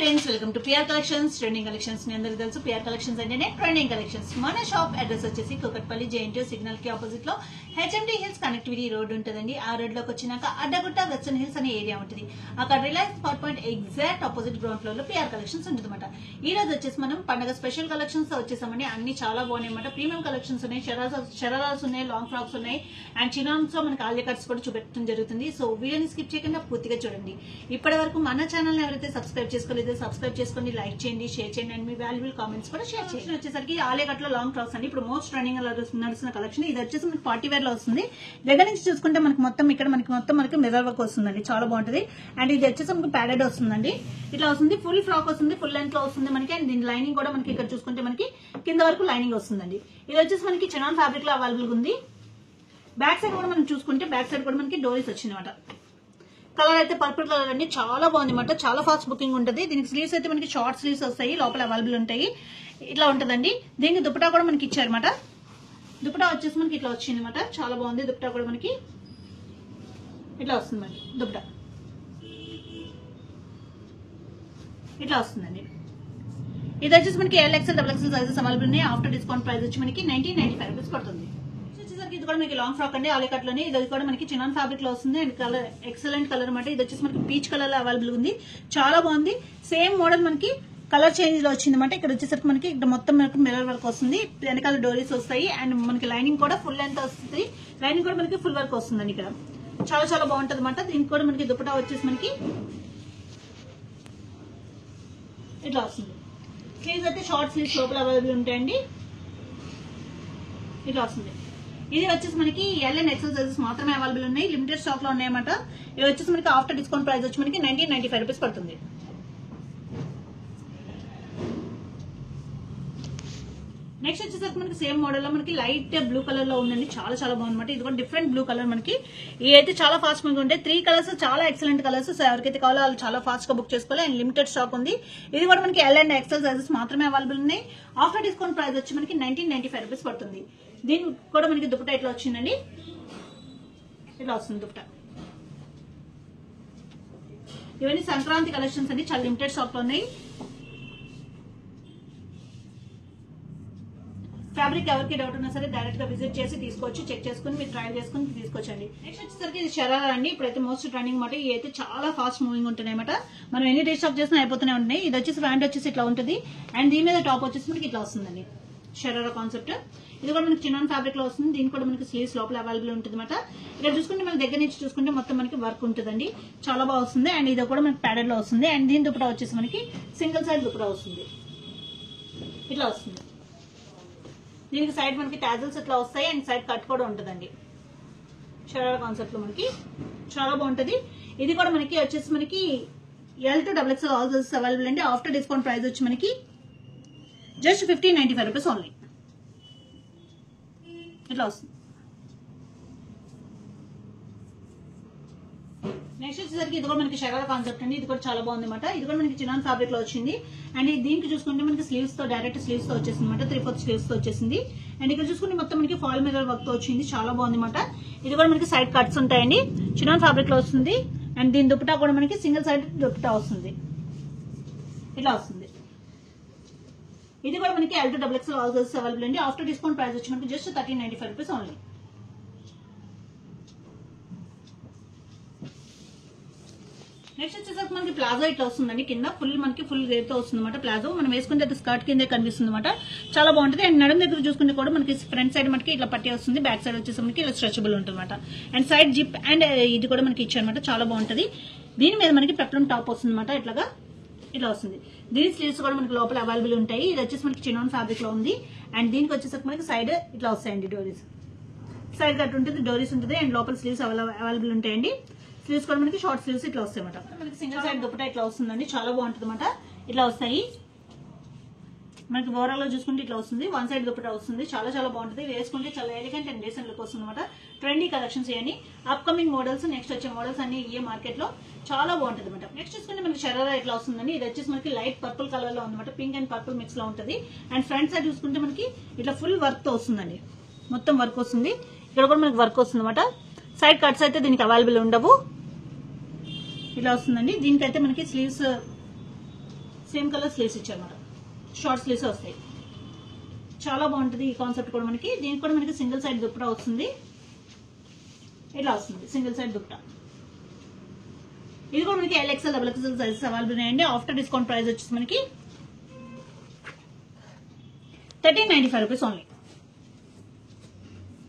Friends, welcome to PR collections. Trending collections మీ అందరికీ తెలుసు. పిఆర్ కలెక్షన్స్ అంటేనే ట్రెండింగ్ కలెక్షన్స్. మన షాప్ అడ్రస్ వచ్చేసి కూకట్పల్లి జేఎన్టీ సిగ్నల్ కి ఆపోజిట్ లో హెచ్ఎండి హిల్స్ కనెక్టివిటీ రోడ్ ఉంటుందండి. ఆ రోడ్ లోకి వచ్చినాక అడ్డగుట్ట వెస్టర్న్ హిల్స్ అనే ఏరియా ఉంటుంది. అక్కడ Reliance power point exact opposite ground floor లో పిఆర్ కలెక్షన్స్ ఉంటుందన్నమాట. ఈ రోజు వచ్చేసి మనం పండుగ స్పెషల్ కలెక్షన్స్ వచ్చేసామండి. అన్ని చాలా బాగున్నాయి అన్నమాట. ప్రీమియం కలెక్షన్స్ ఉన్నాయి, షరారాస్ ఉన్నాయి, లాంగ్ ఫ్రాక్స్ ఉన్నాయి, అండ్ చినాన్స్ లో మనకి ఆలియా కట్స్ కూడా చూపెట్టడం జరుగుతుంది. సో వీడియోని స్కిప్ చేయకుండా పూర్తిగా చూడండి. ఇప్పటి వరకు మన ఛానల్ ఎవరైతే సబ్స్క్రైబ్ చేసుకోలేదో సబ్స్క్రైబ్ చేసుకోండి, లైక్ చేయండి, షేర్ చేయండి, అండ్ మీ వాల్యుబుల్ కామెంట్స్ కూడా షేర్ చేయండి. వచ్చేసరికి ఆలియా కట్ లో లాంగ్ ఫ్రాక్స్ అండి. ఇప్పుడు మోస్ట్ రన్నింగ్ నడుస్తున్న కలెక్షన్. ఇది వచ్చేసి మనకి పార్టీ వేర్ లో వస్తుంది. దగ్గర నుంచి చూసుకుంటే మనకి మొత్తం మిర్రర్ వర్క్ వస్తుందండి. చాలా బాగుంటుంది. అండ్ ఇది వచ్చేసి మనకి ప్యాడెడ్ వస్తుందండి. ఇట్లా వస్తుంది. ఫుల్ ఫ్రాక్ వస్తుంది, ఫుల్ లెంత్ లో వస్తుంది మనకి. అండ్ దీని లైనింగ్ కూడా మనకి ఇక్కడ చూసుకుంటే మనకి కింద వరకు లైనింగ్ వస్తుందండి. ఇది వచ్చేసి మనకి చినాన్ ఫ్యాబ్రిక్ లో అవైలబుల్ ఉంది. బ్యాక్ సైడ్ కూడా మనం చూసుకుంటే బ్యాక్ సైడ్ కూడా మనకి డోరీస్ వచ్చిందన్నమాట. కలర్ అయితే పర్పుల్ కలర్ అండి. చాలా బాగుంది అనమాట. చాలా ఫాస్ట్ బుకింగ్ ఉంటుంది. దీనికి స్లీవ్స్ అయితే మనకి షార్ట్ స్లీవ్స్ వస్తాయి, లోపల అవైలబుల్ ఉంటాయి. ఇట్లా ఉంటుందండి. దీనికి దుపట్టా కూడా మనకి ఇచ్చారనమాట. దుపట్టా వచ్చేసి మనకి ఇట్లా వచ్చింది అనమాట. చాలా బాగుంది. దుపట్టా కూడా మనకి ఇట్లా వస్తుంది మనకి. దుపట్టా ఇట్లా వస్తుందండి. ఇది వచ్చేసి మనకి ఎల్ఎక్స్ఎల్ డబుల్ సైజెస్ అవైలబుల్ ఉన్నాయి. ఆఫ్టర్ డిస్కౌంట్ ప్రైస్ వచ్చి మనకి 1995 రూపీస్ పడుతుంది. ఇది కూడా మనకి లాంగ్ ఫ్రాక్ అండి, ఆలియా కట్ లోని. ఇది కూడా మనకి చినాన్ ఫ్యాబ్రిక్ లో వస్తుంది. అండ్ కలర్ ఎక్సలెంట్ కలర్ అనమాట. ఇది వచ్చేసి మనకి పీచ్ కలర్ లో అవైలబుల్ ఉంది. చాలా బాగుంది. సేమ్ మోడల్ మనకి కలర్ చేంజ్ లో వచ్చింది అనమాట. ఇక్కడ వచ్చేసరికి మనకి ఇక్కడ మొత్తం మనకి మిర్రర్ వర్క్ వస్తుంది. వెనకాల డోరీస్ వస్తాయి. అండ్ మనకి లైనింగ్ కూడా ఫుల్ లెంత్ వస్తుంది. లైనింగ్ కూడా మనకి ఫుల్ వర్క్ వస్తుందండి. ఇక్కడ చాలా చాలా బాగుంటది అనమాట. దీనికి కూడా మనకి దుపట్టా వచ్చేసి మనకి ఇట్లా వస్తుంది. స్లీవ్స్ అయితే షార్ట్ స్లీవ్స్ లోపల అవైలబుల్ ఉంటాయండి. ఇట్లా వస్తుంది. ఇది వచ్చేసి మనకి ఎల్ అండ్ ఎక్సెల్ సైజెస్ మాత్రమే అవైలబుల్ ఉన్నాయి. లిమిటెడ్ స్టాక్ లో ఉన్నాయన్నమాట. ఇది వచ్చేసి మనకి ఆఫ్టర్ డిస్కౌంట్ ప్రైస్ వచ్చి మనకి 1995 రూపీస్ పడుతుంది. నెక్స్ట్ వచ్చేసరికి మనకి సేమ్ మోడల్ లో మనకి లైట్ బ్లూ కలర్ లో ఉందండి. చాలా చాలా బాగుందన్నమాట. ఇది కూడా డిఫరెంట్ బ్లూ కలర్ మనకి. ఇవి అయితే చాలా ఫాస్ట్ గా ఉంటాయి. 3 కలర్స్ చాలా ఎక్సలెంట్ కలర్స్. ఎవరికైతే కావాలో వాళ్ళు చాలా ఫాస్ట్ గా బుక్ చేసుకోవాలి. అండ్ లిమిటెడ్ స్టాక్ ఉంది. ఇది కూడా మనకి ఎల్ అండ్ ఎక్సెల్ సైజెస్ మాత్రమే అవైలబుల్ ఉన్నాయి. ఆఫ్టర్ డిస్కౌంట్ ప్రైస్ వచ్చి మనకి 1995 రూపీస్ పడుతుంది. దీనికి కూడా మనకి దుపట్టా ఇట్లా వచ్చిందండి. ఇట్లా వస్తుంది దుపట్టా. ఇవన్నీ సంక్రాంతి కలెక్షన్స్ అండి. చాలా లిమిటెడ్ స్టాక్ లో ఉన్నాయి. ఫ్యాబ్రిక్ ఎవరికి డౌట్ ఉన్నా సరే డైరెక్ట్ గా విజిట్ చేసి తీసుకోవచ్చు. చెక్ చేసుకుని మీరు ట్రయల్ చేసుకుని తీసుకోవచ్చండి. నెక్స్ట్ వచ్చేసరికి ఇది షరారా అండి. ఇప్పుడైతే మోస్ట్ ట్రెండింగ్ మాట. ఇవి అయితే చాలా ఫాస్ట్ మూవింగ్ ఉంటున్నాయి అన్నమాట. మనం ఎన్ని డేస్ స్టాక్ చేసినా అయిపోతూనే ఉన్నాయి. ఇది వచ్చేసి ప్యాంట్ వచ్చేసి ఇట్లా ఉంటుంది. అండ్ దీని మీద టాప్ వచ్చేసి మనకి ఇట్లా వస్తుందండి. షరారా కాన్సెప్ట్. ఇది కూడా మనకి చినాన్ ఫ్యాబ్రిక్ లో వస్తుంది. దీనికి కూడా మనకి స్లీవ్స్ లోపల అవైలబుల్ ఉంటుంది అనమాట. ఇక్కడ చూసుకుంటే మన దగ్గర నుంచి చూసుకుంటే మొత్తం మనకి వర్క్ ఉంటుందండి. చాలా బాగా వస్తుంది. అండ్ ఇది కూడా మనకి ప్యాడెడ్ లో వస్తుంది. అండ్ దీని దుపట్టా వచ్చేసి మనకి సింగిల్ సైడ్ దుపట్టా వస్తుంది. ఇట్లా వస్తుంది. దీనికి సైడ్ మనకి టాజల్స్ ఇట్లా వస్తాయి. అండ్ సైడ్ కట్ కూడా ఉంటుందండి. షరారా కాన్సెప్ట్ లో మనకి చాలా బాగుంటది. ఇది కూడా మనకి వచ్చేసి మనకి L to XXL all sizes available అండి. ఆఫ్టర్ డిస్కౌంట్ ప్రైస్ వచ్చి మనకి జస్ట్ 1595 రూపీస్ ఓన్లీ. ఇట్లా వస్తుంది. నెక్స్ట్ వచ్చేసరికి ఇది కూడా మనకి షరారా కాన్సెప్ట్ అండి. ఇది కూడా చాలా బాగుంది అనమాట. ఇది కూడా మనకి చినాన్ ఫ్యాబ్రిక్ లో వచ్చింది. అండ్ దీనికి చూసుకుంటే మనకి స్లీవ్స్ తో డైరెక్ట్ స్లీవ్స్ తో వచ్చేసింది అనమాట. 3/4 స్లీవ్స్ తో వచ్చేసింది. అండ్ ఇక్కడ చూసుకుంటే మొత్తం మనకి ఫాల్ మిర్రర్ వర్క్ తో వచ్చింది. చాలా బాగుంది అనమాట. ఇది కూడా మనకి సైడ్ కట్స్ ఉంటాయండి. చినాన్ ఫ్యాబ్రిక్ లో వస్తుంది. అండ్ దీని దుపట్టా కూడా మనకి సింగిల్ సైడ్ దుపట్టా వస్తుంది. ఇట్లా వస్తుంది. ఇది కూడా మనకి L to XXL all sizes available అండి. ఆఫ్టర్ డిస్కౌంట్ ప్రైస్ వచ్చి మనకి జస్ట్ 1395 రూపీస్ ఓన్లీ. నెక్స్ట్ వచ్చేసరికి మనకి ప్లాజో ఇట్లా వస్తుందండి. కింద మనకి ఫుల్ రేట్ తో వస్తుంది అనమాట. ప్లాజో మనం వేసుకుంటే స్కర్ట్ కింద కనిపిస్తుంది అనమాట. చాలా బాగుంటుంది. అండ్ నడుం దగ్గర చూసుకుంటే కూడా మనకి ఫ్రంట్ సైడ్ మనకి ఇట్లా పట్టి వస్తుంది. బ్యాక్ సైడ్ వచ్చేసి మనకి ఇలా స్ట్రెచబుల్ ఉంటుంది అనమాట. అండ్ సైడ్ జిప్ అండ్ ఇది కూడా మనకి ఇచ్చారనమాట. చాలా బాగుంటుంది. దీని మీద మనకి పెప్లం టాప్ వస్తుంది అనమాట. ఇట్లాగా ఇట్లా వస్తుంది. దీని స్లీవ్స్ కూడా మనకి లోపల అవైలబుల్ ఉంటాయి. ఇది వచ్చేసి మనకి చినాన్ ఫ్యాబ్రిక్ లో ఉంది. అండ్ దీనికి వచ్చేసరికి మనకి సైడ్ ఇట్లా వస్తాయండి డోరీస్. సైడ్ కట్ ఉంటుంది, డోరీస్ ఉంటుంది. అండ్ లోపల స్లీవ్స్ అవైలబుల్ ఉంటాయండి. స్లీవ్స్ కూడా మనకి షార్ట్ స్లీవ్స్ ఇట్లా వస్తాయి అనమాట. మనకి సింగిల్ సైడ్ దుపట్టా ఇట్లా వస్తుందండి. చాలా బాగుంటుంది అనమాట. ఇట్లా వస్తాయి. మనకి ఓవరాల్ లో చూసుకుంటే ఇట్లా వస్తుంది. వన్ సైడ్ దుపట్టా వస్తుంది. చాలా చాలా బాగుంటుంది. వేసుకుంటే చాలా ఎలిగెంట్ అండ్ డీసెంట్ లుక్ వస్తుంది అనమాట. ట్రెండీ కలెక్షన్స్ ఇవన్నీ అప్కమింగ్ మోడల్స్. నెక్స్ట్ వచ్చే మోడల్స్ అన్ని ఈ మార్కెట్ లో చాలా బాగుంటుంది అనమాట. నెక్స్ట్ చూసుకుంటే మనకి షరారా ఇట్లా వస్తుందండి. ఇది వచ్చేసి మనకి లైట్ పర్పుల్ కలర్ లో ఉందన్నమాట. పింక్ అండ్ పర్పుల్ మిక్స్ లో ఉంటుంది. అండ్ ఫ్రంట్ సైడ్ చూసుకుంటే మనకి ఇట్లా ఫుల్ వర్క్ తో వస్తుందండి. మొత్తం వర్క్ వస్తుంది. ఇక్కడ కూడా మనకి వర్క్ వస్తుంది అనమాట. సైడ్ కట్స్ అయితే దీనికి అవైలబుల్ ఉండవు. ఇట్లా వస్తుందండి. దీనికైతే మనకి స్లీవ్స్ సేమ్ కలర్ స్లీవ్స్ ఇచ్చారన్నమాట. షార్ట్ స్లీవ్స్ వస్తాయి. చాలా బాగుంటుంది ఈ కాన్సెప్ట్ కూడా మనకి. దీనికి కూడా మనకి సింగిల్ సైడ్ దుప్పటా వస్తుంది. ఇట్లా వస్తుంది సింగిల్ సైడ్ దుప్పటా. ఇది కూడా మనకి LXL XXL సైజెస్ అవైలబుల్ ఉన్నాయండి. ఆఫ్టర్ డిస్కౌంట్ ప్రైస్ వచ్చేసి మనకి 1395 రూపీస్ ఓన్లీ.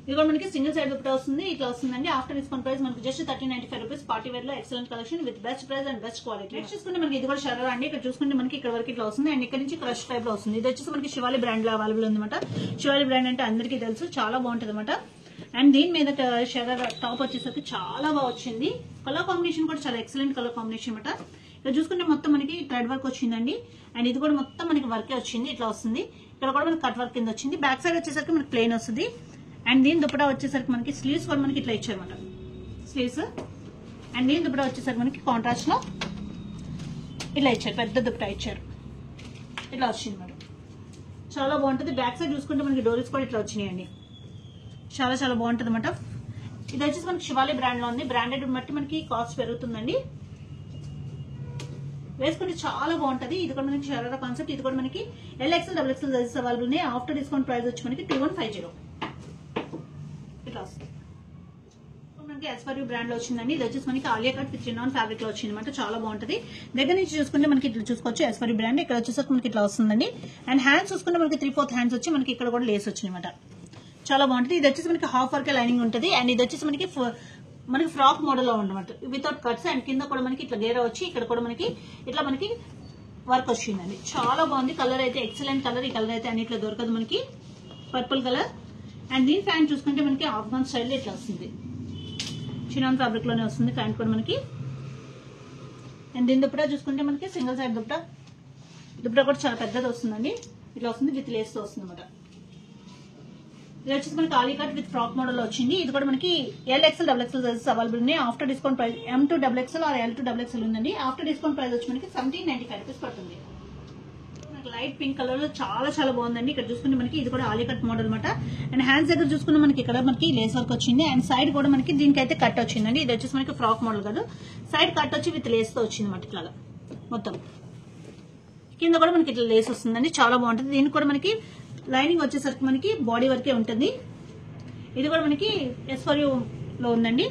ఇది కూడా మనకి సింగిల్ సైడ్ దుప్పటా వస్తుంది. ఇట్లా వస్తుందండి. ఆఫ్టర్ డిస్కౌంట్ ప్రైస్ మనకి జస్ట్ 1395 రూపీస్. పార్టీ వేర్ లో excellent collection with best price and best quality. Next చూసుకుంటే మనకి ఇది కూడా షరారా అండి. ఇక్కడ చూసుకుంటే మనకి ఇక్కడ వరకు ఇట్లా వస్తుంది అండ్ ఇక్కడ నుంచి క్రష్ టైప్ లో వస్తుంది. ఇది వచ్చేసి మనకి శివాలి బ్రాండ్ లో అవైలబుల్ ఉందన్నమాట. శివాలి బ్రాండ్ అంటే అందరికీ తెలుసు, చాలా బాగుంటుంది అనమాట. అండ్ దీని మీద షరారా టాప్ వచ్చేసరికి చాలా బాగా వచ్చింది. కలర్ కాంబినేషన్ కూడా చాలా ఎక్సలెంట్ కలర్ కాంబినేషన్ అనమాట. ఇక్కడ చూసుకుంటే మొత్తం మనకి థ్రెడ్ వర్క్ వచ్చిందండి. అండ్ ఇది కూడా మొత్తం మనకి వర్కే వచ్చింది. ఇట్లా వస్తుంది. ఇక్కడ కూడా మనకి కట్ వర్క్ కింద వచ్చింది. బ్యాక్ సైడ్ వచ్చేసరికి మనకి ప్లెయిన్ వస్తుంది. అండ్ దీని దుప్పటా వచ్చేసరికి మనకి స్లీవ్స్ కూడా మనకి ఇట్లా ఇచ్చారన్నమాట. స్లీవ్స్ అండ్ దీని దుప్పటా వచ్చేసరికి మనకి కాంట్రాస్ట్ లో ఇట్లా ఇచ్చారు. పెద్ద దుప్పటా ఇచ్చారు. ఇట్లా వచ్చింది అన్నమాట. చాలా బాగుంటుంది. బ్యాక్ సైడ్ చూసుకుంటే మనకి డోరీస్ కూడా ఇట్లా వచ్చినాయండి. చాలా చాలా బాగుంటుంది అనమాట. ఇది వచ్చేసి మనకి శివాలి బ్రాండ్ లో ఉంది. బ్రాండెడ్ బట్టి మనకి కాస్ట్ పెరుగుతుందండి. వేసుకుంటే చాలా బాగుంటది. ఇది కూడా మనకి షరారా కాన్సెప్ట్. ఇది కూడా మనకి LXL XXL సైజెస్ అవైలబుల్ ఉన్నాయి. ఆఫ్టర్ డిస్కౌంట్ ప్రైస్ వచ్చి మనకి 2150. ఇట్లా వస్తుంది. మనకి ఎస్ఫర్ బ్రాండ్ లో వచ్చిందండి. ఇది వచ్చేసి మనకి Alia cut with chinon fabric లో వచ్చింది అనమాట. చాలా బాగుంటది. దగ్గర నుంచి చూసుకుంటే మనకి ఇట్లా చూసుకోవచ్చు ఎస్ఫర్ బ్రాండ్. ఇక్కడ వచ్చేసరికి మనకి ఇట్లా వస్తుందండి. అండ్ హ్యాండ్స్ చూసుకుంటే మనకి 3/4 హ్యాండ్స్ వచ్చి మనకి ఇక్కడ కూడా లేస్ వచ్చింది అనమాట. చాలా బాగుంటుంది. ఇది వచ్చేసి మనకి హాఫ్ వర్క్ లైనింగ్ ఉంటుంది. అండ్ ఇది వచ్చేసి మనకి ఫ్రాక్ మోడల్ లో ఉండమాట వితౌట్ కట్స్. అండ్ కింద కూడా మనకి ఇట్లా గేరా వచ్చి ఇక్కడ కూడా మనకి ఇట్లా మనకి వర్క్ వచ్చిందండి. చాలా బాగుంది. కలర్ అయితే ఎక్సలెంట్ కలర్. ఈ కలర్ అయితే అన్నిట్లో దొరకదు మనకి. Purple colour. అండ్ దీని ప్యాంట్ చూసుకుంటే మనకి ఆఫ్ఘన్ స్టైల్ ఇట్లా వస్తుంది. చినాన్ ఫ్యాబ్రిక్ లోనే వస్తుంది ప్యాంట్ కూడా మనకి. అండ్ దీని దుప్పటా చూసుకుంటే మనకి సింగిల్ సైడ్ దుప్పటా కూడా చాలా పెద్దది వస్తుందండి. ఇట్లా వస్తుంది విత్ లేస్ తో వస్తుంది అనమాట. ఇది వచ్చేసి మనకి ఆలీ కట్ విత్ ఫ్రాక్ మోడల్ వచ్చింది. ఇది కూడా మనకి LXL XXL సైజెస్ అవైలబుల్ ఉన్నాయి. After discount price M to XXL or L to XXL ఉందండి. ఆఫ్టర్ డిస్కౌంట్ ప్రైస్ వచ్చి మనకి 1795 రూపీస్ పడుతుంది. మనకి లైట్ పింక్ కలర్ లో చాలా చాలా బాగుందండి. ఇక్కడ చూసుకుంటే మనకి ఇది కూడా ఆలీ కట్ మోడల్ అనమాట. అండ్ హ్యాండ్స్ దగ్గర చూసుకుంటే మనకి ఇక్కడ మనకి లేస్ వర్క్ వచ్చింది. అండ్ సైడ్ కూడా మనకి దీనికైతే కట్ వచ్చిందండి. ఇది వచ్చేసి మనకి ఫ్రాక్ మోడల్ కాదు, సైడ్ కట్ వచ్చి విత్ లేస్ తో వచ్చింది అనమాట. ఇట్లా మొత్తం కింద కూడా మనకి ఇట్లా లేస్ వస్తుందండి. చాలా బాగుంటుంది. దీనికి కూడా మనకి లైనింగ్ వచ్చేసరికి మనకి బాడీ వర్కే ఉంటుంది. ఇది కూడా మనకి ఎస్ఫర్యూ లో ఉందండి.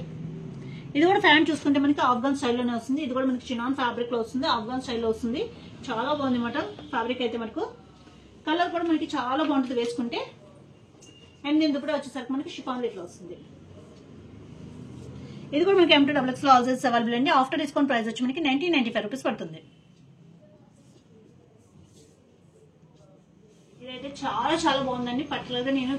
ఇది కూడా ప్యాంట్ చూసుకుంటే మనకి ఆఫ్ఘన్ స్టైల్లోనే వస్తుంది. ఇది కూడా మనకి చినాన్ ఫ్యాబ్రిక్ లో వస్తుంది. ఆఫ్ఘన్ స్టైల్లో వస్తుంది. చాలా బాగుంది అనమాట ఫ్యాబ్రిక్ అయితే. మనకు కలర్ కూడా మనకి చాలా బాగుంటుంది వేసుకుంటే. అండ్ దీని దుప్పటా వచ్చేసరికి మనకి షిఫాన్ రేట్లో వస్తుంది. ఇది కూడా మనకి M to XXL all sizes available అండి. ఆఫ్టర్ డిస్కౌంట్ ప్రైస్ వచ్చి మనకి 1995 రూపీస్ పడుతుంది. ఇదైతే చాలా చాలా బాగుందండి. పర్టికులర్ గా నేను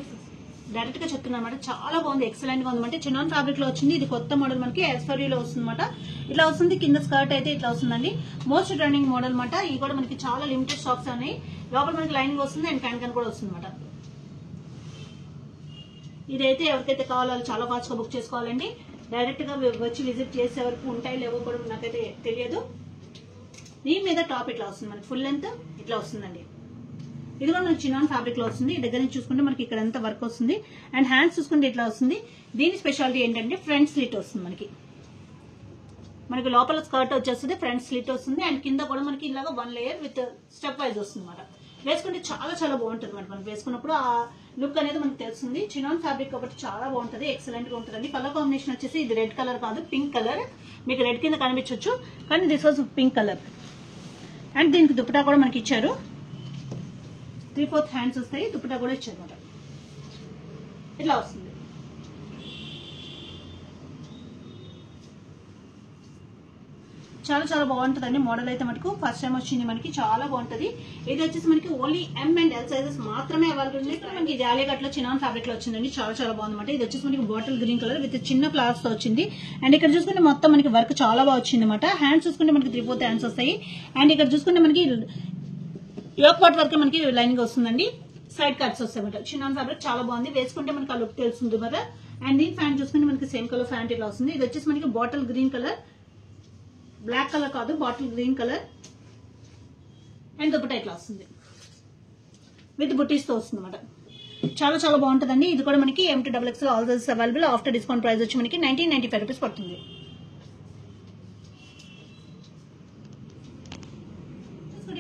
డైరెక్ట్ గా చెప్తున్నాను అనమాట. చాలా బాగుంది. ఎక్సలెంట్ గా ఉందంటే చినాన్ ఫ్యాబ్రిక్ లో వచ్చింది. ఇది కొత్త మోడల్ మనకి ఎస్ఫర్యూలో వస్తుంది అనమాట. ఇట్లా వస్తుంది. కింద స్కర్ట్ అయితే ఇట్లా వస్తుందండి. మోస్ట్ ట్రెండింగ్ మోడల్ అనమాట. ఇది కూడా మనకి చాలా లిమిటెడ్ స్టాక్స్ ఉన్నాయి. లోపల మనకి లైనింగ్ వస్తుంది అండ్ క్యాన్ కూడా వస్తుంది అనమాట. ఇదైతే ఎవరికైతే కావాలో వాళ్ళు చాలా ఫాస్ట్ గా బుక్ చేసుకోవాలండి. డైరెక్ట్ గా వచ్చి విజిట్ చేసే వరకు ఉంటాయి లేవో కూడా నాకైతే తెలియదు. దీని మీద టాప్ ఇట్లా వస్తుంది మనకి. ఫుల్ లెంత్ ఇట్లా వస్తుందండి. ఇది కూడా మనకి చినాన్ ఫ్యాబ్రిక్ లో వస్తుంది. దగ్గర నుంచి చూసుకుంటే మనకి ఇక్కడ అంతా వర్క్ వస్తుంది. అండ్ హ్యాండ్స్ చూసుకుంటే ఇట్లా వస్తుంది. దీని స్పెషాలిటీ ఏంటంటే ఫ్రంట్ స్లిట్ వస్తుంది మనకి లోపల స్కర్ట్ వచ్చేస్తుంది, ఫ్రంట్ స్లిట్ వస్తుంది. అండ్ కింద కూడా మనకి ఇలాగా 1 లేయర్ విత్ స్టెప్ వైజ్ వస్తుంది అనమాట. వేసుకుంటే చాలా చాలా బాగుంటుంది అనమాట. మనకి వేసుకున్నప్పుడు ఆ లుక్ అనేది మనకి తెలుస్తుంది. చినాన్ ఫ్యాబ్రిక్ కాబట్టి చాలా బాగుంటుంది. ఎక్సలెంట్ గా ఉంటుందండి. కలర్ కాంబినేషన్ వచ్చేసి ఇది రెడ్ కలర్ కాదు, పింక్ కలర్. మీకు రెడ్ కింద కనిపించవచ్చు కానీ this was pink colour. And దీనికి దుప్పటా కూడా మనకి ఇచ్చారు. 3/4 హ్యాండ్స్ వస్తాయి. దుప్పటా కూడా ఇచ్చారు అనమాట. ఇట్లా వస్తుంది. చాలా చాలా బాగుంటుందండి. మోడల్ అయితే మనకు ఫస్ట్ టైం వచ్చింది. మనకి చాలా బాగుంటుంది. ఇది వచ్చేసి మనకి only M and L sizes మాత్రమే అవైలబుల్ ఉంది. మనకి ఇది ఆలియా లో చినాన్ ఫ్యాబ్రిక్ లో వచ్చిందండి. చాలా చాలా బాగుందన్నమాట. ఇది వచ్చేసి మనకి బాటిల్ గ్రీన్ కలర్ విత్ చిన్న ఫ్లవర్స్ తో వచ్చింది. అండ్ ఇక్కడ చూసుకుంటే మొత్తం మనకి వర్క్ చాలా బాగా వచ్చింది అనమాట. హ్యాండ్స్ చూసుకుంటే మనకి 3/4 హ్యాండ్స్ వస్తాయి. అండ్ ఇక్కడ చూసుకుంటే మనకి యోక్ పార్ట్ వరకు మనకి లైనింగ్ వస్తుందండి. సైడ్ కట్స్ వస్తాయి అనమాట. చినాన్ ఫ్యాబ్రిక్ చాలా బాగుంది. వేసుకుంటే మనకి ఆ లుక్ తెలుస్తుంది కదా. అండ్ దీని ఫ్యాంట్ చూసుకుంటే మనకి సేమ్ కలర్ ఫ్యాంట్ ఇలా వస్తుంది. ఇది వచ్చేసి మనకి bottle green colour, black colour కాదు, bottle green colour. And dupatta ఇట్లా వస్తుంది విత్ బుటీస్ తో వస్తుంది అనమాట. చాలా చాలా బాగుంటుందండి. ఇది కూడా మనకి M to XXL all sizes available. After discount price వచ్చి మనకి 1995 రూపీస్ పడుతుంది.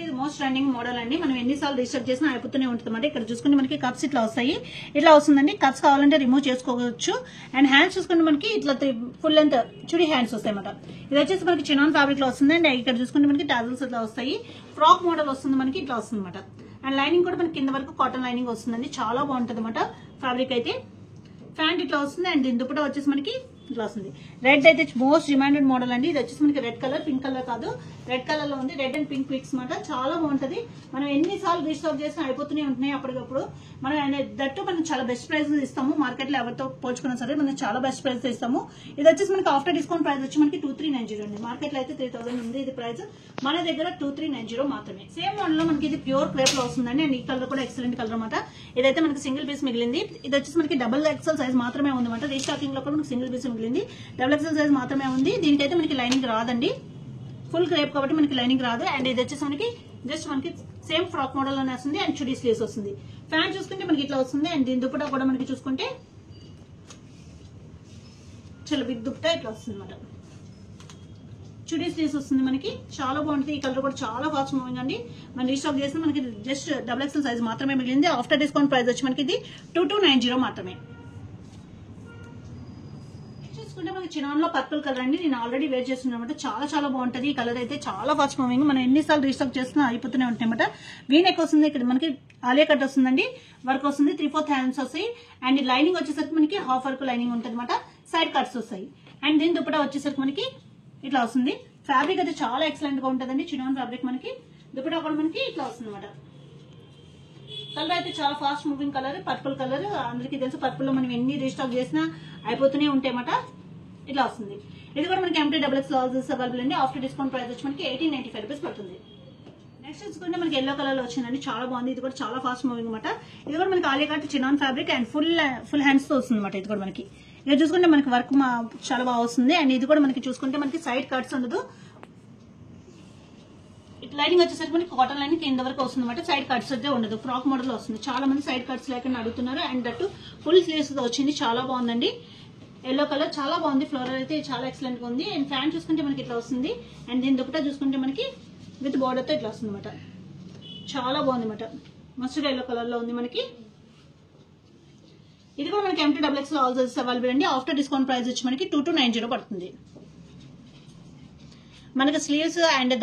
ఇది మోస్ట్ రన్నింగ్ మోడల్ అండి. మనం ఎన్నిసార్లు రీస్టాక్ చేసినా అయిపోతూనే ఉంటుంది అన్నమాట. ఇక్కడ చూసుకుంటే మనకి కప్స్ ఇట్లా వస్తాయి, ఇట్లా వస్తుందండి. కప్స్ కావాలంటే రిమూవ్ చేసుకోవచ్చు. అండ్ హ్యాండ్స్ చూసుకుంటే మనకి ఇట్లా ఫుల్ లెంత్ చుడి హ్యాండ్స్ వస్తాయి అన్నమాట. ఇది వచ్చేసి మనకి చినాన్ ఫ్యాబ్రిక్ లో వస్తుంది. అండ్ ఇక్కడ చూసుకుంటే మనకి టాజల్స్ ఇట్లా వస్తాయి. ఫ్రాక్ మోడల్ వస్తుంది మనకి, ఇట్లా వస్తుంది అనమాట. అండ్ లైనింగ్ కూడా మనకి కింద వరకు కాటన్ లైనింగ్ వస్తుందండి. చాలా బాగుంటుంది అనమాట ఫ్యాబ్రిక్ అయితే. ప్యాంట్ ఇట్లా వస్తుంది. అండ్ దీని దుపట్టా వచ్చేసి మనకి ఇట్లా వస్తుంది. రెడ్ అయితే మోస్ట్ డిమాండెడ్ మోడల్ అండి. ఇది వచ్చేసి మనకి రెడ్ కలర్, పింక్ కలర్ కాదు, రెడ్ కలర్ లో ఉంది. రెడ్ అండ్ పింక్ మిక్స్ మాట చాలా బాగుంటది. మనం ఎన్నిసార్లు రీస్టాక్ చేసినా అయిపోతూనే ఉంటున్నాయి అప్పటికప్పుడు. మనం దట్టు మనం చాలా బెస్ట్ ప్రైస్ ఇస్తాము. మార్కెట్ లో ఎవరితో పోల్చుకున్నా సరే మనం చాలా బెస్ట్ ప్రైస్ ఇస్తాము. ఇది వచ్చేసి మనకి ఆఫ్టర్ డిస్కౌంట్ ప్రైస్ వచ్చి మనకి 2390 అండి. మార్కెట్ లో అయితే 3000 ఉంది ఇది ప్రైస్, మన దగ్గర 2390 మాత్రమే. సేమ్ మోడల్ లో మనకి ఇది ప్యూర్ క్రేప్ లో వస్తుందండి. అండ్ ఈ కలర్ కూడా ఎక్సలెంట్ కలర్ అనమాట. ఇదైతే మనకి సింగిల్ పీస్ మిగిలింది. ఇది వచ్చేసి మనకి డబుల్ ఎక్సెల్ సైజ్ మాత్రమే ఉంది అనమాట. రీస్టాకింగ్ లో కూడా మనకి సింగిల్ పీస్ మిగిలింది. డబుల్ ఎక్సెల్ సైజ్ మాత్రమే ఉంది. దీనికైతే మనకి లైనింగ్ రాదండి, ఫుల్ క్రేప్ కాబట్టి మనకి లైనింగ్ రాదు. అండ్ ఇది వచ్చేసి మనకి జస్ట్ మనకి సేమ్ ఫ్రాక్ మోడల్ లోనే వస్తుంది. అండ్ చుడీ స్లీవ్స్ వస్తుంది. ప్యాంట్ చూసుకుంటే మనకి ఇట్లా వస్తుంది. అండ్ దీని దుపట్టా కూడా మనకి చూసుకుంటే చాలా బిగ్ దుపట్టా ఇట్లా వస్తుంది అనమాట. చుడీ స్లీవ్స్ వస్తుంది మనకి. చాలా బాగుంటుంది. ఈ కలర్ కూడా చాలా ఫాస్ట్ మూవింగ్ అండి. మనం రీస్టాక్ చేస్తే మనకి జస్ట్ డబుల్ ఎక్సెల్ సైజ్ మాత్రమే మిగిలింది. ఆఫ్టర్ డిస్కౌంట్ ప్రైస్ వచ్చి మనకి ఇది 2290 మాత్రమే. చూసుకుంటే మనకి చినాన్ లో పర్పుల్ కలర్ అండి. నేను ఆల్రెడీ వేర్ చేస్తున్నాను. చాలా చాలా బాగుంటది. ఈ కలర్ అయితే చాలా ఫాస్ట్ మూవింగ్. మనం ఎన్నిసార్లు రీస్టాక్ చేస్తున్నా అయిపోతూనే ఉంటాయి అనమాట. వీ నెక్ వస్తుంది. ఇక్కడ మనకి ఆలియా కట్ వస్తుందండి. వర్క్ వస్తుంది. 3/4 హ్యాండ్స్ వస్తాయి. అండ్ లైనింగ్ వచ్చేసరికి మనకి హాఫ్ వర్క్ లైనింగ్ ఉంటుంది అనమాట. సైడ్ కట్స్ వస్తాయి. అండ్ దీని దుపట్టా వచ్చేసరికి మనకి ఇట్లా వస్తుంది. ఫ్యాబ్రిక్ అయితే చాలా ఎక్సలెంట్ గా ఉంటుందండి. చినాన్ ఫ్యాబ్రిక్ మనకి దుపట్టా కూడా మనకి ఇట్లా వస్తుంది అనమాట. కలర్ అయితే చాలా fast moving colour, purple colour. అందరికీ తెలుసు పర్పుల్ లో మనం ఎన్ని రీస్టాక్ చేసినా అయిపోతూనే ఉంటాయి అన్నమాట. ఇట్లా వస్తుంది. ఇది కూడా మనకి ఎంటీ డబుల్ ఎక్స్ లాల్స్ అవైలబుల్ అండి. ఆఫ్టర్ డిస్కౌంట్ ప్రైస్ వచ్చి మనకి 1895 రూపీస్ పడుతుంది. నెక్స్ట్ చూసుకుంటే మనకి ఎల్లో కలర్ లో వచ్చిందండి. చాలా బాగుంది. ఇది కూడా చాలా ఫాస్ట్ మూవింగ్ అనమాట. ఇది కూడా మనకి Alia cut chinon fabric and full hands తో వస్తుంది అనమాట. ఇది కూడా మనకి ఇక చూసుకుంటే మనకి వర్క్ చాలా బాగా వస్తుంది. అండ్ ఇది కూడా మనకి చూసుకుంటే మనకి సైడ్ కట్స్ ఉండదు. లైనింగ్ వచ్చేసరికి మనకి కాటన్ లైనింగ్ కింద వరకు వస్తుంది అనమాట. సైడ్ కట్స్ అయితే ఉండదు. ఫ్రాక్ మోడల్ లో వస్తుంది. చాలా మంది సైడ్ కట్స్ లేకుండా అడుగుతున్నారు. అండ్ దట్టు ఫుల్ స్లీవ్స్ తో వచ్చింది. చాలా బాగుందండి. ఎల్లో కలర్ చాలా బాగుంది. ఫ్లోరల్ అయితే చాలా ఎక్సలెంట్ గా ఉంది. అండ్ ఫ్యాంట్ చూసుకుంటే మనకి ఇట్లా వస్తుంది. అండ్ దీని దుపట్టా చూసుకుంటే మనకి విత్ బోర్డర్ తో ఇట్లా వస్తుంది అనమాట. చాలా బాగుంది అనమాట. మస్టర్డ్ ఎల్లో కలర్ లో ఉంది మనకి. ఇది కూడా మనకి M to double X also available అండి. ఆఫ్టర్ డిస్కౌంట్ ప్రైస్ వచ్చి మనకి 2290 పడుతుంది. మనకి స్లీవ్స్ అండ్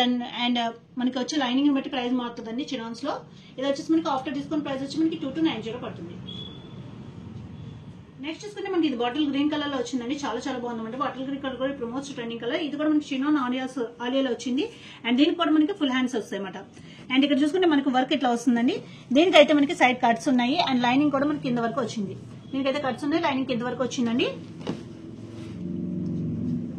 మనకి వచ్చే లైనింగ్ బట్టి ప్రైస్ మారుతుందండి చినాన్స్ లో. ఇది వచ్చేసి మనకి ఆఫ్టర్ డిస్కౌంట్ ప్రైస్ వచ్చి మనకి 2290 పడుతుంది. నెక్స్ట్ చూసుకుంటే మనకి ఇది బాటిల్ గ్రీన్ కలర్ లో వచ్చిందండి. చాలా చాలా బాగుంది. బాటిల్ గ్రీన్ కలర్ కూడా ఇప్పుడు మోస్ట్ ట్రెండింగ్ కలర్. ఇది కూడా మనకి చినాన్ ఆలియాలో వచ్చింది. అండ్ దీనికి కూడా మనకి ఫుల్ హ్యాండ్స్ వస్తాయి అన్నమాట. అండ్ ఇక్కడ చూసుకుంటే మనకి వర్క్ ఇట్లా వస్తుందండి. దీనికైతే మనకి సైడ్ కట్స్ ఉన్నాయి. అండ్ లైనింగ్ కూడా మనకి కింద వరకు వచ్చింది. దీనికైతే కట్స్ ఉన్నాయి. లైనింగ్ కింద వరకు వచ్చిందండి.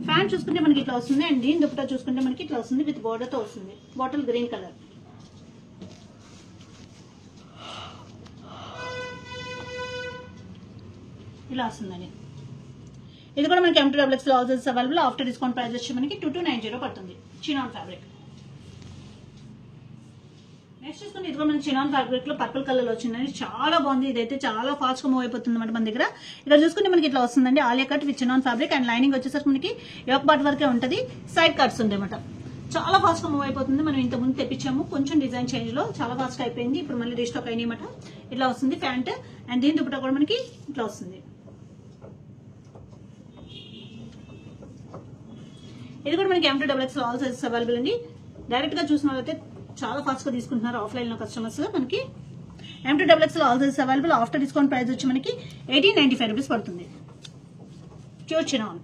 ఫ్యాంట్ చూసుకుంటే మనకి ఇట్లా వస్తుంది. అండ్ దీని దుపట్టా చూసుకుంటే మనకి ఇట్లా వస్తుంది. విత్ బోర్డర్ తో వస్తుంది. బాటిల్ గ్రీన్ కలర్ ఇలా వస్తుందండి. ఇది కూడా మనకి ఎంటీ డబుల్ ఎక్స్ లాల్స్ అవైలబుల్. ఆఫ్టర్ డిస్కౌంట్ ప్రైస్ వచ్చి మనకి 2290 పడుతుంది. Chinon fabric. నెక్స్ట్ చూసుకుంటే ఇది కూడా మనకి చినాన్ ఫ్యాబ్రిక్ లో పర్పుల్ కలర్ వచ్చిందండి. చాలా బాగుంది. ఇదైతే చాలా ఫాస్ట్ గా మూవ్ అయిపోతుంది అనమాట మన దగ్గర. ఇక్కడ చూసుకుంటే మనకి ఇట్లా వస్తుందండి. Alia cut with chinon fabric. And lining వచ్చేసరికి మనకి యోక్ పార్ట్ వరకే ఉంటుంది. సైడ్ కట్స్ ఉంటాయి అనమాట. చాలా ఫాస్ట్ గా మూవ్ అయిపోతుంది. మనం ఇంత ముందు తెప్పించాము. కొంచెం డిజైన్ చేంజ్ లో చాలా ఫాస్ట్ గా అయిపోయింది. ఇప్పుడు మళ్ళీ రీస్టాక్ అయినాయి అనమాట. ఇట్లా వస్తుంది ప్యాంట్. అండ్ దీని దుపట్టా కూడా మనకి ఇట్లా వస్తుంది. ఇది కూడా మనకి M to double X all sizes available అండి. డైరెక్ట్ గా చూసిన వాళ్ళైతే చాలా ఫాస్ట్ గా తీసుకుంటున్నారు ఆఫ్లైన్ లో కస్టమర్స్. మనకి M to double X all sizes available. After discount price వచ్చి మనకి 1895 రూపీస్ పడుతుంది. Pure chinon.